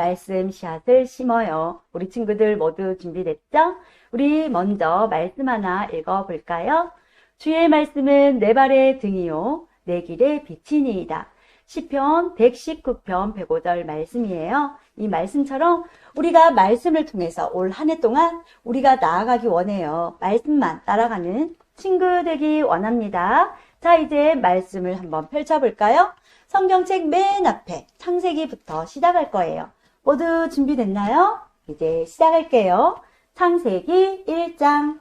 말씀 씨앗을 심어요. 우리 친구들 모두 준비됐죠? 우리 먼저 말씀 하나 읽어볼까요? 주의 말씀은 내 발의 등이요 내 길의 빛이니이다. 시편 119편 105절 말씀이에요. 이 말씀처럼 우리가 말씀을 통해서 올 한 해 동안 우리가 나아가기 원해요. 말씀만 따라가는 친구 되기 원합니다. 자, 이제 말씀을 한번 펼쳐볼까요? 성경책 맨 앞에 창세기부터 시작할 거예요. 모두 준비됐나요? 이제 시작할게요. 창세기 1장.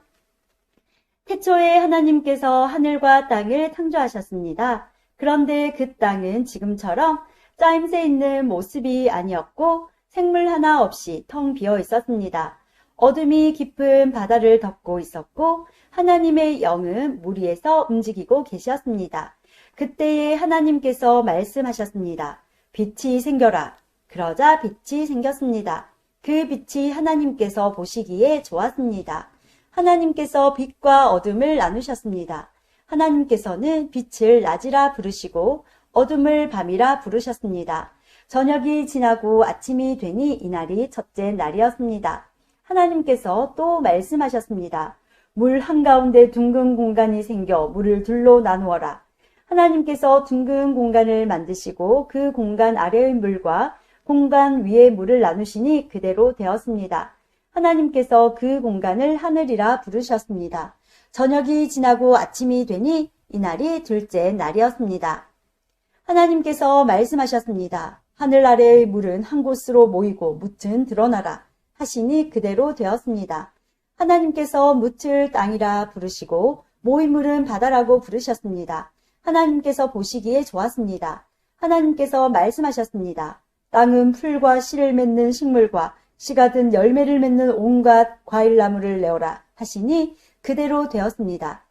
태초에 하나님께서 하늘과 땅을 창조하셨습니다. 그런데 그 땅은 지금처럼 짜임새 있는 모습이 아니었고 생물 하나 없이 텅 비어 있었습니다. 어둠이 깊은 바다를 덮고 있었고 하나님의 영은 물 위에서 움직이고 계셨습니다. 그때에 하나님께서 말씀하셨습니다. 빛이 생겨라. 그러자 빛이 생겼습니다. 그 빛이 하나님께서 보시기에 좋았습니다. 하나님께서 빛과 어둠을 나누셨습니다. 하나님께서는 빛을 낮이라 부르시고 어둠을 밤이라 부르셨습니다. 저녁이 지나고 아침이 되니 이날이 첫째 날이었습니다. 하나님께서 또 말씀하셨습니다. 물 한가운데 둥근 공간이 생겨 물을 둘로 나누어라. 하나님께서 둥근 공간을 만드시고 그 공간 아래의 물과 공간 위의 물을 나누시니 그대로 되었습니다. 하나님께서 그 공간을 하늘이라 부르셨습니다. 저녁이 지나고 아침이 되니 이날이 둘째 날이었습니다. 하나님께서 말씀하셨습니다. 하늘 아래의 물은 한 곳으로 모이고 묻은 드러나라 하시니 그대로 되었습니다. 하나님께서 묻을 땅이라 부르시고 모인 물은 바다라고 부르셨습니다. 하나님께서 보시기에 좋았습니다. 하나님께서 말씀하셨습니다. 땅은 풀과 씨를 맺는 식물과 씨가 든 열매를 맺는 온갖 과일나무를 내어라 하시니 그대로 되었습니다.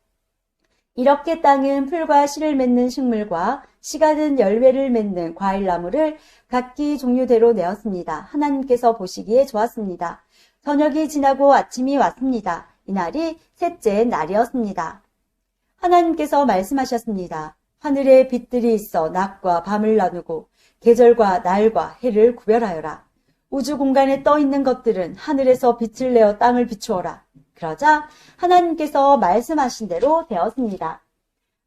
이렇게 땅은 풀과 씨를 맺는 식물과 씨가 든 열매를 맺는 과일나무를 각기 종류대로 내었습니다. 하나님께서 보시기에 좋았습니다. 저녁이 지나고 아침이 왔습니다. 이날이 셋째 날이었습니다. 하나님께서 말씀하셨습니다. 하늘에 빛들이 있어 낮과 밤을 나누고 계절과 날과 해를 구별하여라. 우주 공간에 떠 있는 것들은 하늘에서 빛을 내어 땅을 비추어라. 그러자 하나님께서 말씀하신 대로 되었습니다.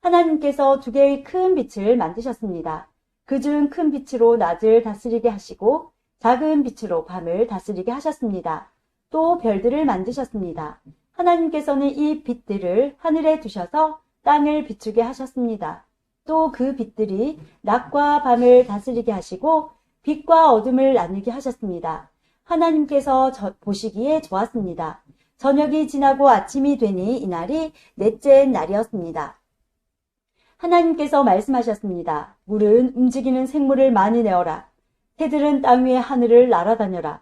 하나님께서 두 개의 큰 빛을 만드셨습니다. 그중 큰 빛으로 낮을 다스리게 하시고 작은 빛으로 밤을 다스리게 하셨습니다. 또 별들을 만드셨습니다. 하나님께서는 이 빛들을 하늘에 두셔서 땅을 비추게 하셨습니다. 또 그 빛들이 낮과 밤을 다스리게 하시고 빛과 어둠을 나누게 하셨습니다. 하나님께서 보시기에 좋았습니다. 저녁이 지나고 아침이 되니 이날이 넷째 날이었습니다. 하나님께서 말씀하셨습니다. 물은 움직이는 생물을 많이 내어라. 새들은 땅 위의 하늘을 날아다녀라.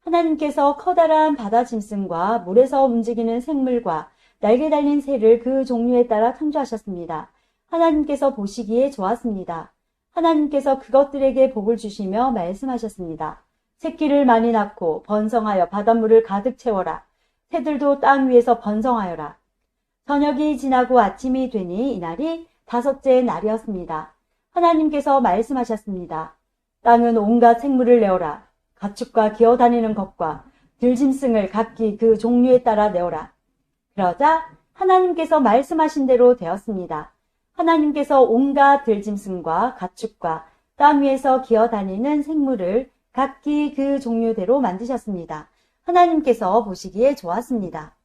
하나님께서 커다란 바다 짐승과 물에서 움직이는 생물과 날개 달린 새를 그 종류에 따라 창조하셨습니다. 하나님께서 보시기에 좋았습니다. 하나님께서 그것들에게 복을 주시며 말씀하셨습니다. 새끼를 많이 낳고 번성하여 바닷물을 가득 채워라. 새들도 땅 위에서 번성하여라. 저녁이 지나고 아침이 되니 이날이 다섯째 날이었습니다. 하나님께서 말씀하셨습니다. 땅은 온갖 생물을 내어라. 가축과 기어다니는 것과 들짐승을 각기 그 종류에 따라 내어라. 그러자 하나님께서 말씀하신 대로 되었습니다. 하나님께서 온갖 들짐승과 가축과 땅 위에서 기어다니는 생물을 각기 그 종류대로 만드셨습니다. 하나님께서 보시기에 좋았습니다.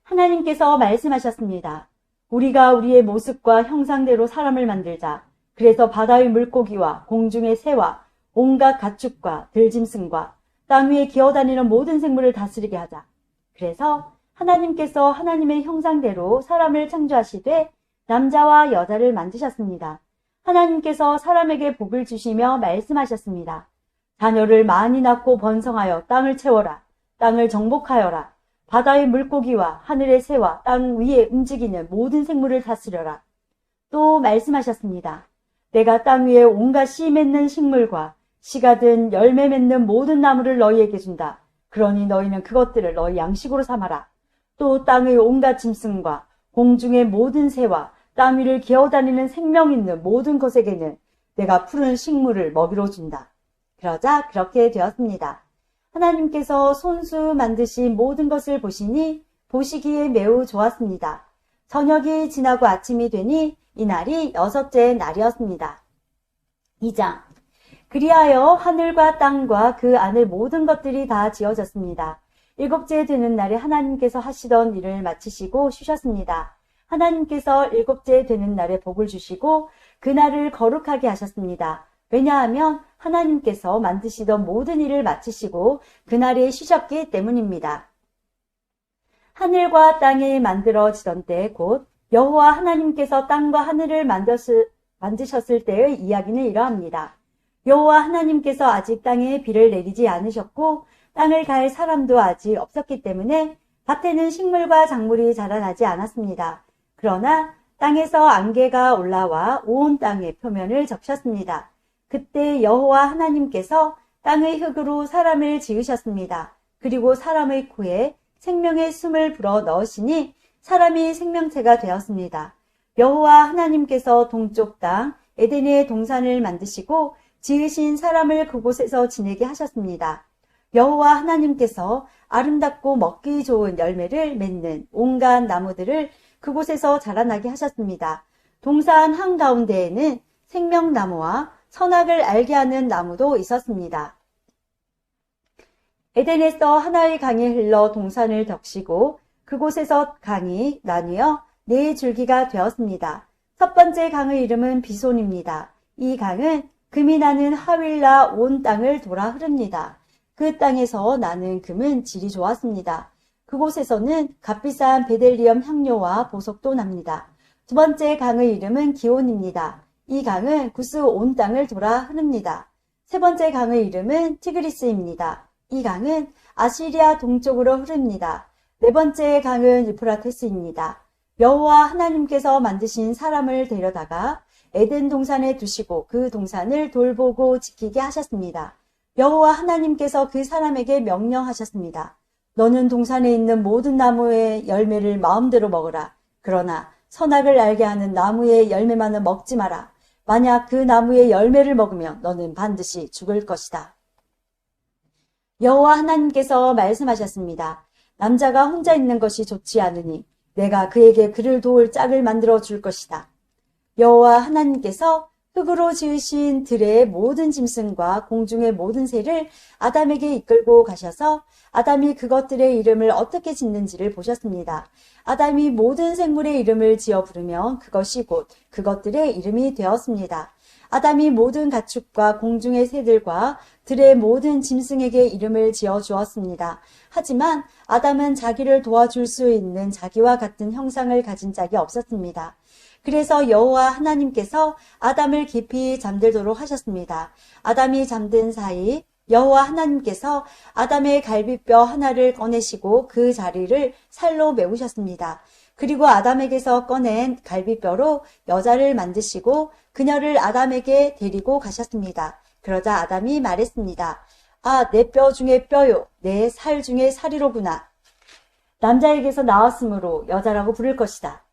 하나님께서 말씀하셨습니다. 우리가 우리의 모습과 형상대로 사람을 만들자. 그래서 바다의 물고기와 공중의 새와 온갖 가축과 들짐승과 땅 위에 기어다니는 모든 생물을 다스리게 하자. 그래서 하나님께서 하나님의 형상대로 사람을 창조하시되 남자와 여자를 만드셨습니다. 하나님께서 사람에게 복을 주시며 말씀하셨습니다. 자녀를 많이 낳고 번성하여 땅을 채워라. 땅을 정복하여라. 바다의 물고기와 하늘의 새와 땅 위에 움직이는 모든 생물을 다스려라. 또 말씀하셨습니다. 내가 땅 위에 온갖 씨 맺는 식물과 씨가 든 열매 맺는 모든 나무를 너희에게 준다. 그러니 너희는 그것들을 너희 양식으로 삼아라. 또 땅의 온갖 짐승과 공중의 모든 새와 땅 위를 기어다니는 생명 있는 모든 것에게는 내가 푸른 식물을 먹이로 준다. 그러자 그렇게 되었습니다. 하나님께서 손수 만드신 모든 것을 보시니 보시기에 매우 좋았습니다. 저녁이 지나고 아침이 되니 이날이 6째 날이었습니다. 2장. 그리하여 하늘과 땅과 그 안의 모든 것들이 다 지어졌습니다. 7째 되는 날에 하나님께서 하시던 일을 마치시고 쉬셨습니다. 하나님께서 7째 되는 날에 복을 주시고 그날을 거룩하게 하셨습니다. 왜냐하면 하나님께서 만드시던 모든 일을 마치시고 그날에 쉬셨기 때문입니다. 하늘과 땅이 만들어지던 때 곧 여호와 하나님께서 땅과 하늘을 만드셨을 때의 이야기는 이러합니다. 여호와 하나님께서 아직 땅에 비를 내리지 않으셨고 땅을 갈 사람도 아직 없었기 때문에 밭에는 식물과 작물이 자라나지 않았습니다. 그러나 땅에서 안개가 올라와 온 땅의 표면을 적셨습니다. 그때 여호와 하나님께서 땅의 흙으로 사람을 지으셨습니다. 그리고 사람의 코에 생명의 숨을 불어 넣으시니 사람이 생명체가 되었습니다. 여호와 하나님께서 동쪽 땅 에덴의 동산을 만드시고 지으신 사람을 그곳에서 지내게 하셨습니다. 여호와 하나님께서 아름답고 먹기 좋은 열매를 맺는 온갖 나무들을 그곳에서 자라나게 하셨습니다. 동산 한가운데에는 생명나무와 선악을 알게 하는 나무도 있었습니다. 에덴에서 하나의 강이 흘러 동산을 덮시고 그곳에서 강이 나뉘어 4줄기가 되었습니다. 첫 번째 강의 이름은 비손입니다. 이 강은 금이 나는 하윌라 온 땅을 돌아 흐릅니다. 그 땅에서 나는 금은 질이 좋았습니다. 그곳에서는 값비싼 베델리엄 향료와 보석도 납니다. 두 번째 강의 이름은 기온입니다. 이 강은 구스 온 땅을 돌아 흐릅니다. 세 번째 강의 이름은 티그리스입니다. 이 강은 아시리아 동쪽으로 흐릅니다. 네 번째 강은 유프라테스입니다. 여호와 하나님께서 만드신 사람을 데려다가 에덴 동산에 두시고 그 동산을 돌보고 지키게 하셨습니다. 여호와 하나님께서 그 사람에게 명령하셨습니다. 너는 동산에 있는 모든 나무의 열매를 마음대로 먹으라. 그러나 선악을 알게 하는 나무의 열매만은 먹지 마라. 만약 그 나무의 열매를 먹으면 너는 반드시 죽을 것이다. 여호와 하나님께서 말씀하셨습니다. 남자가 혼자 있는 것이 좋지 않으니 내가 그에게 그를 도울 짝을 만들어 줄 것이다. 여호와 하나님께서 흙으로 지으신 들의 모든 짐승과 공중의 모든 새를 아담에게 이끌고 가셔서 아담이 그것들의 이름을 어떻게 짓는지를 보셨습니다. 아담이 모든 생물의 이름을 지어 부르면 그것이 곧 그것들의 이름이 되었습니다. 아담이 모든 가축과 공중의 새들과 들의 모든 짐승에게 이름을 지어 주었습니다. 하지만 아담은 자기를 도와줄 수 있는 자기와 같은 형상을 가진 짝이 없었습니다. 그래서 여호와 하나님께서 아담을 깊이 잠들도록 하셨습니다. 아담이 잠든 사이 여호와 하나님께서 아담의 갈비뼈 하나를 꺼내시고 그 자리를 살로 메우셨습니다. 그리고 아담에게서 꺼낸 갈비뼈로 여자를 만드시고 그녀를 아담에게 데리고 가셨습니다. 그러자 아담이 말했습니다. 아, 내 뼈 중에 뼈요. 내 살 중에 살이로구나. 남자에게서 나왔으므로 여자라고 부를 것이다.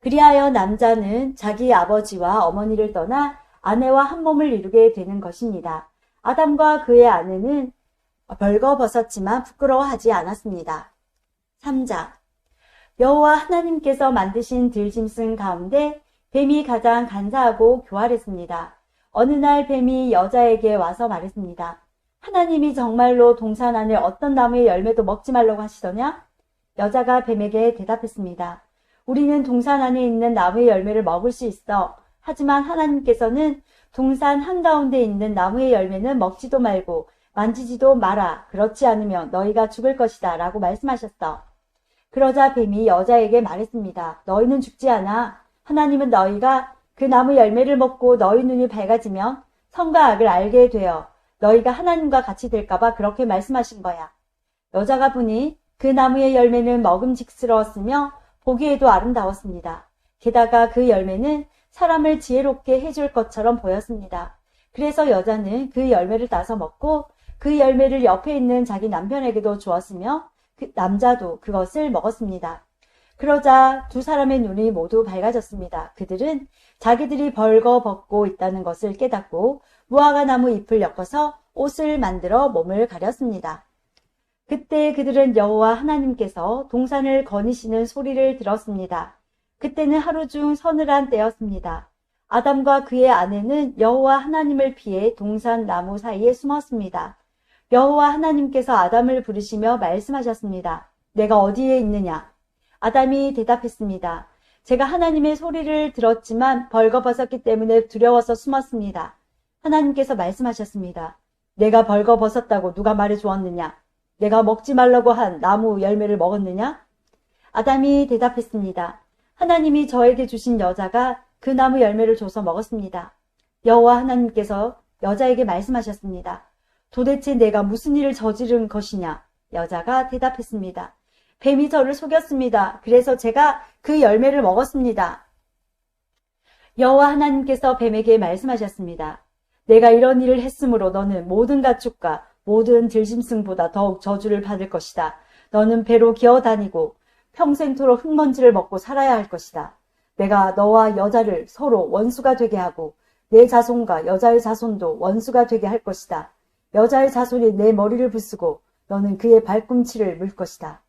그리하여 남자는 자기 아버지와 어머니를 떠나 아내와 한 몸을 이루게 되는 것입니다. 아담과 그의 아내는 벌거벗었지만 부끄러워하지 않았습니다. 3장. 여호와 하나님께서 만드신 들짐승 가운데 뱀이 가장 간사하고 교활했습니다. 어느 날 뱀이 여자에게 와서 말했습니다. 하나님이 정말로 동산 안에 어떤 나무의 열매도 먹지 말라고 하시더냐? 여자가 뱀에게 대답했습니다. 우리는 동산 안에 있는 나무의 열매를 먹을 수 있어. 하지만 하나님께서는 동산 한가운데 있는 나무의 열매는 먹지도 말고 만지지도 마라. 그렇지 않으면 너희가 죽을 것이다. 라고 말씀하셨어. 그러자 뱀이 여자에게 말했습니다. 너희는 죽지 않아. 하나님은 너희가 그 나무 열매를 먹고 너희 눈이 밝아지면 선과 악을 알게 되어 너희가 하나님과 같이 될까봐 그렇게 말씀하신 거야. 여자가 보니 그 나무의 열매는 먹음직스러웠으며 보기에도 아름다웠습니다. 게다가 그 열매는 사람을 지혜롭게 해줄 것처럼 보였습니다. 그래서 여자는 그 열매를 따서 먹고 그 열매를 옆에 있는 자기 남편에게도 주었으며 그 남자도 그것을 먹었습니다. 그러자 두 사람의 눈이 모두 밝아졌습니다. 그들은 자기들이 벌거벗고 있다는 것을 깨닫고 무화과 나무 잎을 엮어서 옷을 만들어 몸을 가렸습니다. 그때 그들은 여호와 하나님께서 동산을 거니시는 소리를 들었습니다. 그때는 하루 중 서늘한 때였습니다. 아담과 그의 아내는 여호와 하나님을 피해 동산 나무 사이에 숨었습니다. 여호와 하나님께서 아담을 부르시며 말씀하셨습니다. 내가 어디에 있느냐? 아담이 대답했습니다. 제가 하나님의 소리를 들었지만 벌거벗었기 때문에 두려워서 숨었습니다. 하나님께서 말씀하셨습니다. 내가 벌거벗었다고 누가 말해주었느냐? 내가 먹지 말라고 한 나무 열매를 먹었느냐? 아담이 대답했습니다. 하나님이 저에게 주신 여자가 그 나무 열매를 줘서 먹었습니다. 여호와 하나님께서 여자에게 말씀하셨습니다. 도대체 내가 무슨 일을 저지른 것이냐? 여자가 대답했습니다. 뱀이 저를 속였습니다. 그래서 제가 그 열매를 먹었습니다. 여호와 하나님께서 뱀에게 말씀하셨습니다. 내가 이런 일을 했으므로 너는 모든 가축과 모든 들짐승보다 더욱 저주를 받을 것이다. 너는 배로 기어다니고 평생토록 흙먼지를 먹고 살아야 할 것이다. 내가 너와 여자를 서로 원수가 되게 하고 내 자손과 여자의 자손도 원수가 되게 할 것이다. 여자의 자손이 내 머리를 부수고 너는 그의 발꿈치를 물 것이다.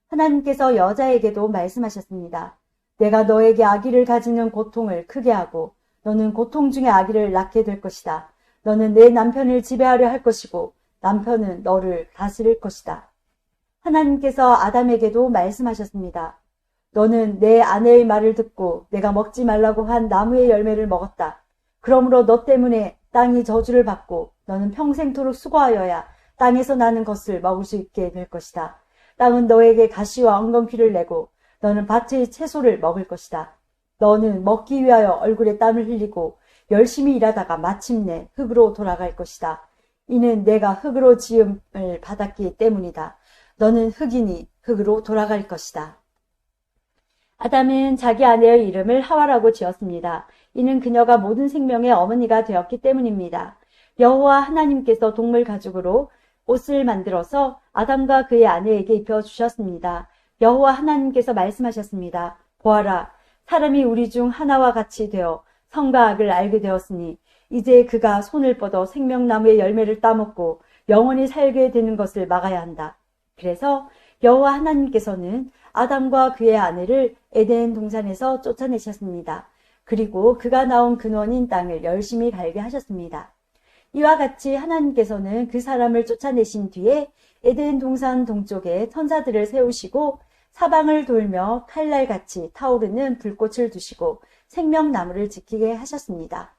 하나님께서 여자에게도 말씀하셨습니다. 내가 너에게 아기를 가지는 고통을 크게 하고 너는 고통 중에 아기를 낳게 될 것이다. 너는 내 남편을 지배하려 할 것이고 남편은 너를 다스릴 것이다. 하나님께서 아담에게도 말씀하셨습니다. 너는 내 아내의 말을 듣고 내가 먹지 말라고 한 나무의 열매를 먹었다. 그러므로 너 때문에 땅이 저주를 받고 너는 평생토록 수고하여야 땅에서 나는 것을 먹을 수 있게 될 것이다. 땅은 너에게 가시와 엉겅퀴를 내고 너는 밭의 채소를 먹을 것이다. 너는 먹기 위하여 얼굴에 땀을 흘리고 열심히 일하다가 마침내 흙으로 돌아갈 것이다. 이는 내가 흙으로 지음을 받았기 때문이다. 너는 흙이니 흙으로 돌아갈 것이다. 아담은 자기 아내의 이름을 하와라고 지었습니다. 이는 그녀가 모든 생명의 어머니가 되었기 때문입니다. 여호와 하나님께서 동물 가죽으로 옷을 만들어서 아담과 그의 아내에게 입혀주셨습니다. 여호와 하나님께서 말씀하셨습니다. 보아라, 사람이 우리 중 하나와 같이 되어 선과 악을 알게 되었으니 이제 그가 손을 뻗어 생명나무의 열매를 따먹고 영원히 살게 되는 것을 막아야 한다. 그래서 여호와 하나님께서는 아담과 그의 아내를 에덴 동산에서 쫓아내셨습니다. 그리고 그가 나온 근원인 땅을 열심히 갈게 하셨습니다. 이와 같이 하나님께서는 그 사람을 쫓아내신 뒤에 에덴 동산 동쪽에 천사들을 세우시고 사방을 돌며 칼날같이 타오르는 불꽃을 두시고 생명나무를 지키게 하셨습니다.